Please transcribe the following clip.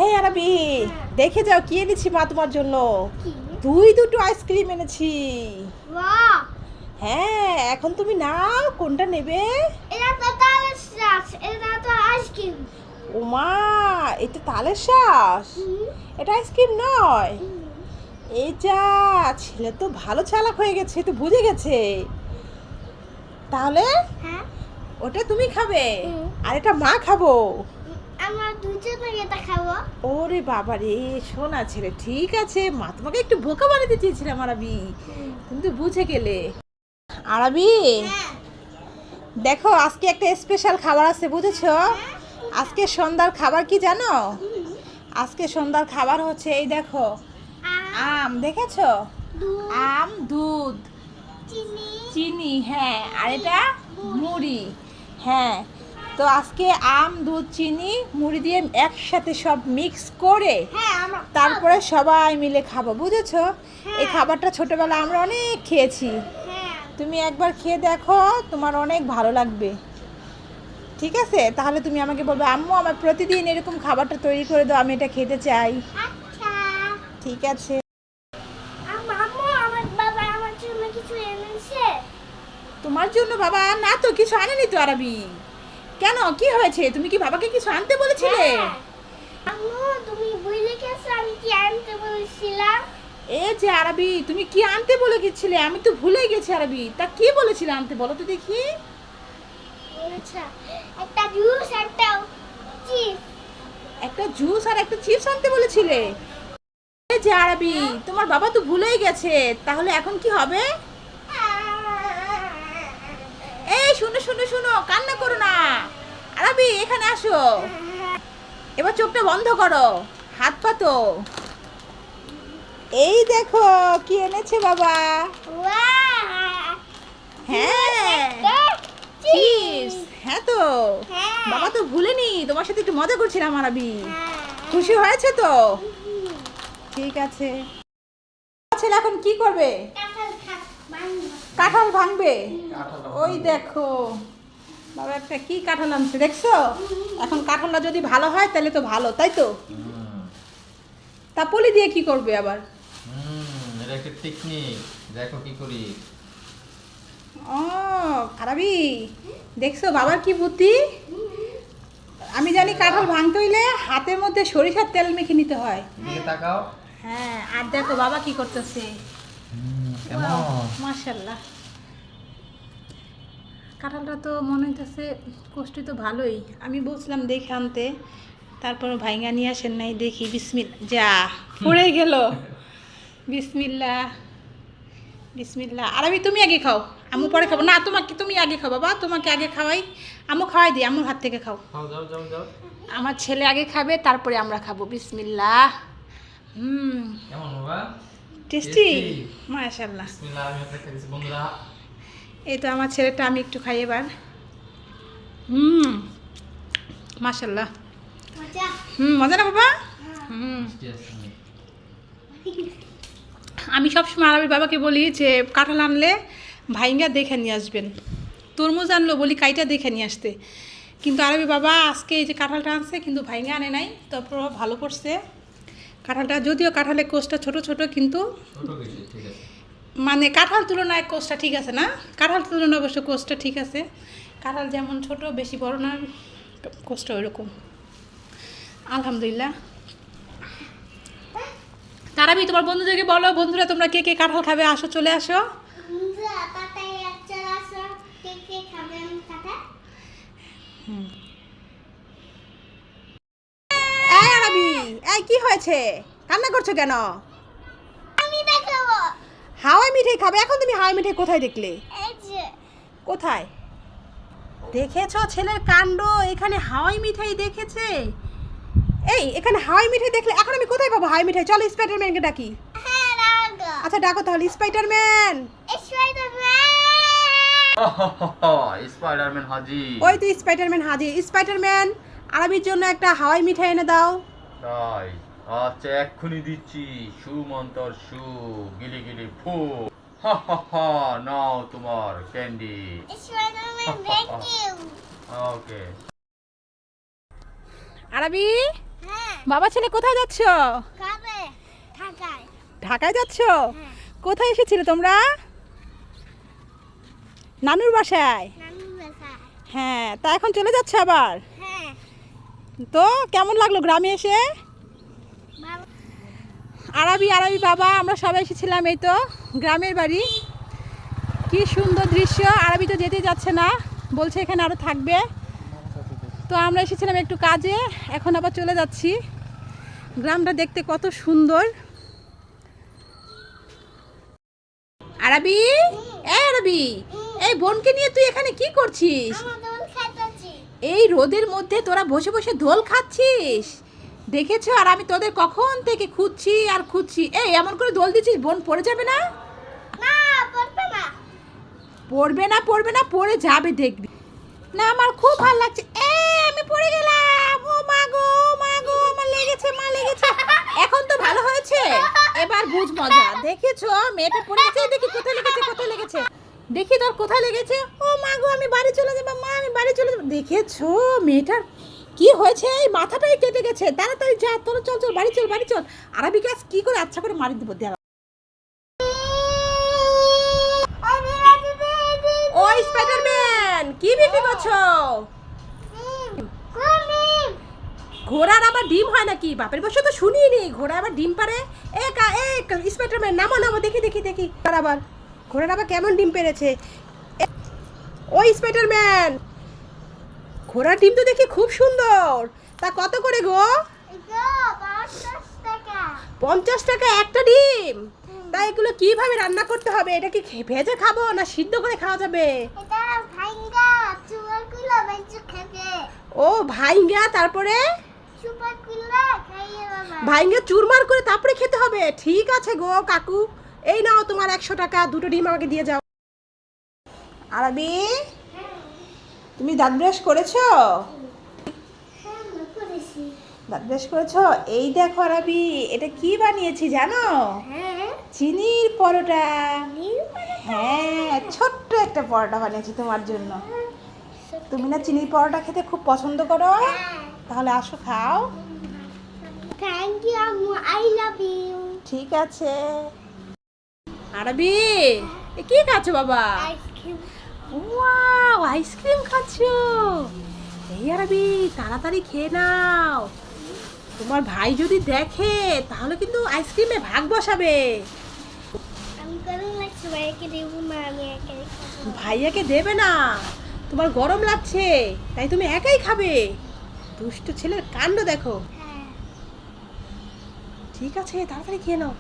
এই আরবি, দেখে যাও কি এনেছি মা তোমার জন্য। দুটো আইসক্রিম এনেছি। বাহ, হ্যাঁ, এখন তুমি নাও কোনটা নেবে। এটা তো তালের শ্বাস, এটা তো আইসক্রিম। ওমা, এটা তালের শ্বাস, এটা আইসক্রিম নয়। এই যা, ছেলে তো ভালো চালাক হয়ে গেছে, তো বুঝে গেছে। তাহলে হ্যাঁ, ওটা তুমি খাবে হুম। আর এটা মা খাবো। আমরা দুজনে এটা খাবো। ওরে বাবা রে, শোনা ছেলে, ঠিক আছে, মা তোমাকে একটু বোকা বানাতে চেয়েছিলাম আরবি, কিন্তু বুঝে গেলে। আরবি, হ্যাঁ, দেখো আজকে একটা স্পেশাল খাবার আছে, বুঝেছো? আজকে সন্ধ্যার খাবার কি জানো? আজকে সন্ধ্যার খাবার হচ্ছে এই দেখো, আম, দেখেছো? দুধ, আম, দুধ, চিনি, চিনি, হ্যাঁ, আর এটা মুড়ি। হ্যাঁ, তো আজকে আম, দুধ, চিনি, মুড়ি দিয়ে একসাথে সব মিক্স করে হ্যাঁ, আমরা তারপরে সবাই মিলে খাবো, বুঝেছো? এই হ্যাঁ। খাবারটা ছোটবেলা আমরা অনেক খেয়েছি। হ্যাঁ, তুমি একবার খেয়ে দেখো, তোমার অনেক ভালো লাগবে। ঠিক আছে, তাহলে তুমি আমাকে বলবে আম্মু আমার প্রতিদিন এরকম খাবারটা তৈরি করে দাও, আমি এটা খেতে চাই। আচ্ছা। ঠিক আছে। আম্মু, আমার বাবা আমার জন্য কিছু এনেছে। তোমার জন্য বাবা না তো কিছু আনেনি তো আরবি। কেন, কি হয়েছে? তুমি কি বাবাকে কিছু আনতে বলেছিলে? হ্যাঁ। আম্মু, তুমি ভুলে গেছো আমি কি আনতে বলেছিলাম? এ যে আরবি, তুমি কি আনতে বলে গেছিলে? আমি তো ভুলে গেছি আরবি। তা কি বলেছিলে আনতে, বলো তো দেখি। আচ্ছা, একটা জুস, একটা চিপস। একটা জুস আর একটা চিপস আনতে বলেছিলে। এই যে আরবি, তোমার বাবা তো ভুলেই গেছে, তাহলে এখন কি হবে? এই শুনো শুনো শুনো, কান্না করো না। আরবি, এখানে আসো। এবার চোখটা বন্ধ করো, হাত পাতো। এই দেখো কি এনেছে বাবা। ওয়াও! হ্যাঁ, চিপস। হ্যাঁ তো, হ্যাঁ। বাবা তো ভুলেনি, তোমার সাথে একটু মজা করছিলাম আরবি। হ্যাঁ। খুশি হয়েছে তো? ঠিক আছে। ছেলে এখন কি করবে? কাঁঠাল মাংস। কাঁঠাল ভাঙবে। ওই দেখো বাবা একটা কি কাঁঠাল আনছে, দেখছো? এখন কাঁঠালটা যদি ভালো হয় তাহলে তো ভালো, তাই তো? তা পলি দিয়ে কি করবে আবার? এটা একটা টেকনিক, দেখো কি করি। ও আরবি, দেখছো বাবার কি বুদ্ধি। আমি জানি কাঁঠাল ভাঙতে হইলে হাতের মধ্যে সরিষার তেল মেখে নিতে হয়। এদিকে তাকাও। হ্যাঁ, আর দেখো বাবা কি করতেছে। কেমন? মাশাআল্লাহ, কাঁঠালটা তো মনে হইতেছে কষ্ট তো ভালোই। আমি বলছিলাম দেখে আনতে, তারপর ভাইঙ্গা নিয়ে আসেন নাই। দেখি, বিসমিল্লা, যা পড়ে গেল। বিসমিল্লা, বিসমিল্লা। আরবি তুমি আগে খাও, আম্মু পরে খাবো না। তোমাকে, তুমি আগে খাও বাবা, তোমাকে আগে খাওয়াই। আম্মু খাওয়াই দিই, আম্মুর হাত থেকে খাও। খাও, যাও যাও যাও। আমার ছেলে আগে খাবে, তারপরে আমরা খাবো। বিসমিল্লা। কেমন বাবা? Tasty, Tasty? মাশাআল্লাহ। বিসমিল্লাহ, আমি আপনাকে দিচ্ছি বন্ধুরা। এই তো আমার ছেলেটা, আমি একটু খাই এবার। মাশাআল্লাহ। মজা। মজা না বাবা? মিষ্টি আছে অনেক। আমি সবসময় আরবি বাবাকে বলি যে কাঁঠাল আনলে ভাইঙ্গা দেখে নিয়ে আসবেন, তরমুজ আনলো বলি কাইটা দেখে নিয়ে আসতে। কিন্তু আরবি বাবা আজকে এই যে কাঁঠালটা আনছে, কিন্তু ভাইঙ্গা আনে নাই, তারপর ভালো করছে কাঁঠালটা। যদিও কাঁঠালের কোষটা ছোট ছোট, কিন্তু ছোট কিছু, ঠিক আছে। মানে কাঁঠাল তুলনায় কোষটা ঠিক আছে না? কাঁঠাল তুলনায় অবশ্য কোষটা ঠিক আছে। কাঁঠাল যেমন ছোট, বেশি বড় না, কোষটা ওইরকম। আলহামদুলিল্লাহ। তারাবি, তোমার বন্ধুদেরকে বলো, বন্ধুরা তোমরা কে কে কাঁঠাল খাবে, আসো, চলে আসো। বন্ধুরা, তাতাই একটা আসো। কে খাবেন কাঁঠাল? এই আরবি, এই কি হয়েছে, কান্না করছো কেন? আমি দেখাবো। হাওয়াই মিঠাই খাবে? এখন তুমি হাওয়াই মিঠাই কোথায় দেখলে? এই যে, কোথায় দেখেছো ছেলের কাণ্ড? এখানে হাওয়াই মিঠাই দেখেছে। এই এখানে হাওয়াই মিঠাই দেখলে এখন আমি কোথায় পাবো হাওয়াই মিঠাই? চলো স্পাইডারম্যানকে ডাকি। হ্যাঁ, রাগা। আচ্ছা ডাকো তাহলে, স্পাইডারম্যান। স্পাইডারম্যান। স্পাইডারম্যান হাজি। ওই তো স্পাইডারম্যান হাজির। স্পাইডারম্যান, আরবির জন্য একটা হাওয়াই মিঠাই এনে দাও। তাই? আচ্ছা, এক্ষুনি দিচ্ছি। সুমন্তর সু, গিলি গিলি ফু। নাও তোমার candy. Spiderman, thank you. Okay. আরবি, হ্যাঁ, বাবা ছেলে কোথায় যাচ্ছ? কাবে ঢাকায়। ঢাকায় যাচ্ছ? হ্যাঁ। কোথায় এসেছিলে তোমরা? নানুর বাসায়। নানুর বাসায়। হ্যাঁ, তা এখন চলে যাচ্ছে আবার? হ্যাঁ। তো কেমন লাগলো গ্রামে এসে? ভালো। আরবি বাবা আমরা সবাই এসেছিলাম, এই তো গ্রামের বাড়ি। কি সুন্দর দৃশ্য। আরবি তো যেতে যাচ্ছে না, বলছে এখানে আরও থাকবে। তো আমরা এসেছিলাম একটু কাজে, এখন আবার চলে যাচ্ছি। গ্রামটা দেখতে কত সুন্দর। আরবি, আরবি, এই বোনকে নিয়ে তুই এখানে কি করছিস? আমার দোল খাইতেছি। এই রোদের মধ্যে তোরা বসে বসে দোল খাচ্ছিস? দেখেছো? আর আমি তোদের কখন থেকে খুঁজছি আর খুঁজছি। এই এমন করে দোল দিচ্ছিস, বোন পড়ে যাবে না? না, পড়বে না। পড়বে না, পড়ে যাবে দেখবি। না আমার খুব ভালো লাগছে। আমি পড়ে গেলাম। ও মা গো, আমার লেগেছে, মা লেগেছে। এখন তো ভালো হয়েছে, এবার বুঝ মজা। দেখেছো মেয়েটা পড়ে গেছে, দেখি কোথায় লেগেছে। দেখি তোর কোথায় লেগেছে। ও মা গো, আমি বাড়ি চলে যাবো, মা আমি বাড়ি চলে যাবো। দেখেছো মেয়েটার কি হয়েছে? এই মাথাটাই কেটে গেছে। তাড়াতাড়ি যা, তোর চল বাড়ি চল। আরবি গাছ কি করে আচ্ছা করে মারি দেবো। ওই স্পাইডারম্যান কি বিক্রি করছো? ঘোড়ার আবার ডিম হয় নাকি? বাপের বসে তো শুনিনি ঘোড়া আবার ডিম পারে। স্পাইডারম্যান নামো, দেখি ঘোড়ার আবার কেমন ডিম পেরেছে। ওই স্পাইডারম্যান, ঘোড়ার ডিম তো দেখি খুব সুন্দর। তা কত করে গো? 50 টাকা একটা ডিম? তা এগুলো কিভাবে রান্না করতে হবে? এটা কি ভেজে খাবো না সিদ্ধ করে খাওয়া যাবে? ও ভাইঙ্গা, তারপরে ভাইঙ্গা চুরমার করে তারপরে খেতে হবে। ঠিক আছে গো কাকু, এই নাও তোমার 100 টাকা, দুটো ডিম আমাকে দিয়ে যাও। আরবি, তুমি দাঁত ব্রাশ করেছো? দাঁত ব্রাশ করেছো? এই দেখো আরবি, এটা কি বানিয়েছি জানো? চিনির পরোটা। হ্যাঁ, ছোট্ট একটা পরোটা বানিয়েছি তোমার জন্য। তুমি না চিনির পরোটা খেতে খুব পছন্দ করো? তাহলে আসো খাও। থ্যাংক ইউ আম্মু, আই লাভ ইউ। ঠিক আছে। আরবি, এ কি খাচ্ছো বাবা? আইসক্রিম। ওয়াও, আইসক্রিম খাচ্ছো? এই আরবি তাড়াতাড়ি খেয়ে নাও, তোমার ভাই যদি দেখে তাহলে কিন্তু আইসক্রিমে ভাগ বসাবে। আমি গরম লাগছে, ভাইয়াকে দেবো না, আমি একাই খাবো। ভাইয়াকে দেবে না, তোমার গরম লাগছে তাই তুমি একাই খাবে। দুষ্ট ছেলের কাণ্ড দেখো। হ্যাঁ। ঠিক আছে, তাড়াতাড়ি খেয়ে নাও।